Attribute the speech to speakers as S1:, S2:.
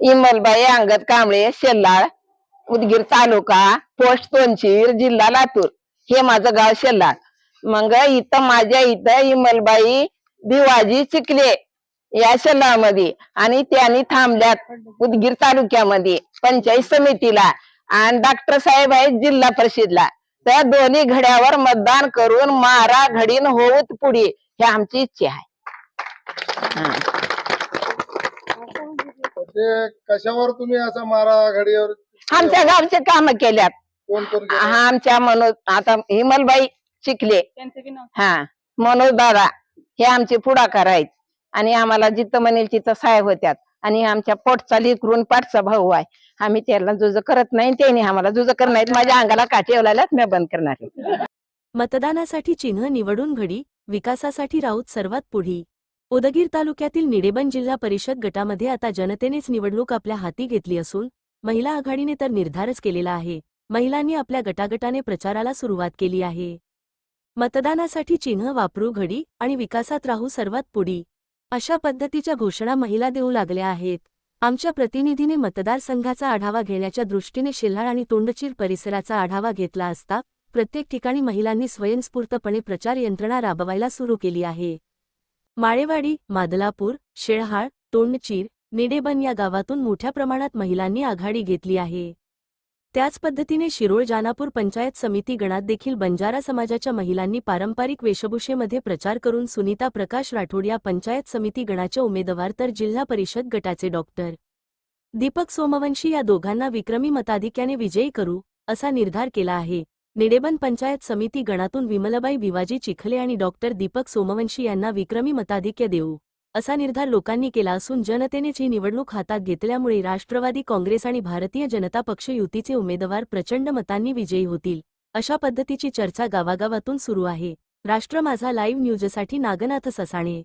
S1: इमलबाई अंगद कांबळे, शेल्लाळ, उदगीर तालुका, post तोंडशीर, जिल्हा लातूर. हे माझं गाव शेल्लाळ. मग इथं माझ्या इथं इमलबाई भिवाजी चिखले या शेल्लाळमध्ये, आणि त्यांनी थांबल्यात उदगीर तालुक्यामध्ये पंचायत समितीला, आणि डॉक्टर साहेब आहेत जिल्हा परिषदला. त्या दोन्ही घड्यावर मतदान करून मारा घडीन होऊत पुढे, ही आमची इच्छा आहे.
S2: ते कशावर तुम्ही असा मारा घडीवर?
S1: आमच्या गावचे काम केल्यात.
S2: कोण कोण केलं?
S1: आमच्या मनोज, आता हिमलबाई शिकले, हा मनोज दादा हे आमचे पुढाकार आहेत, आणि आम्हाला जिथं म्हणेल तिथं साहेब होत्यात. आणि आमच्या पोटचा लेकरून पाठचा भाऊ आहे. आम्ही त्याला जुज करत नाही, त्यांनी आम्हाला जुज करत नाहीत. माझ्या अंगाला काठी लावल्यात, मी बंद करणार.
S3: मतदानासाठी चिन्ह निवडून घडी, विकासासाठी राऊत सर्वात पुढी. उदगीर तालुक्यातील निडेबन जिल्हा परिषद गटामध्ये आता जनतेनेच निवडणूक आपल्या हाती घेतली असून महिला आघाडीने तर निर्धारच केलेला आहे. महिलांनी आपल्या गटागटाने प्रचाराला सुरुवात केली आहे. मतदानासाठी चिन्ह वापरू घडी आणि विकासात राहू सर्वात पुढी, अशा पद्धतीच्या घोषणा महिला देऊ लागल्या आहेत. आमच्या प्रतिनिधीने मतदारसंघाचा आढावा घेण्याच्या दृष्टीने शेल्लाळ आणि तोंडशीर परिसराचा आढावा घेतला असता प्रत्येक ठिकाणी महिलांनी स्वयंस्फूर्तपणे प्रचार यंत्रणा राबवायला सुरू केली आहे. माळेवाडी, मादलापूर, शेळहाळ, तोंडचीर, निडेबन या गावातून मोठ्या प्रमाणात महिलांनी आघाडी घेतली आहे. त्याच पद्धतीने शिरोळ जानापूर पंचायत समिती गणात देखील बंजारा समाजाच्या महिलांनी पारंपरिक वेशभूषेमध्ये प्रचार करून सुनीता प्रकाश राठोड या पंचायत समिती गणाचे उमेदवार तर जिल्हा परिषद गटाचे डॉक्टर दीपक सोमवंशी या दोघांना विक्रमी मताधिक्याने विजयी करू असा निर्धार केला आहे. निडेबन पंचायत समिती गणातून विमलबाई भिवाजी चिखले आणि डॉक्टर दीपक सोमवंशी यांना विक्रमी मताधिक्य देऊ असा निर्धार लोकांनी केला असून जनतेनेच ही निवडणूक हातात घेतल्यामुळे राष्ट्रवादी काँग्रेस आणि भारतीय जनता पक्ष युतीचे उमेदवार प्रचंड मतांनी विजयी होतील, अशा पद्धतीची चर्चा गावागावातून सुरू आहे. राष्ट्र माझा लाईव्ह न्यूजसाठी नागनाथ ससाणे.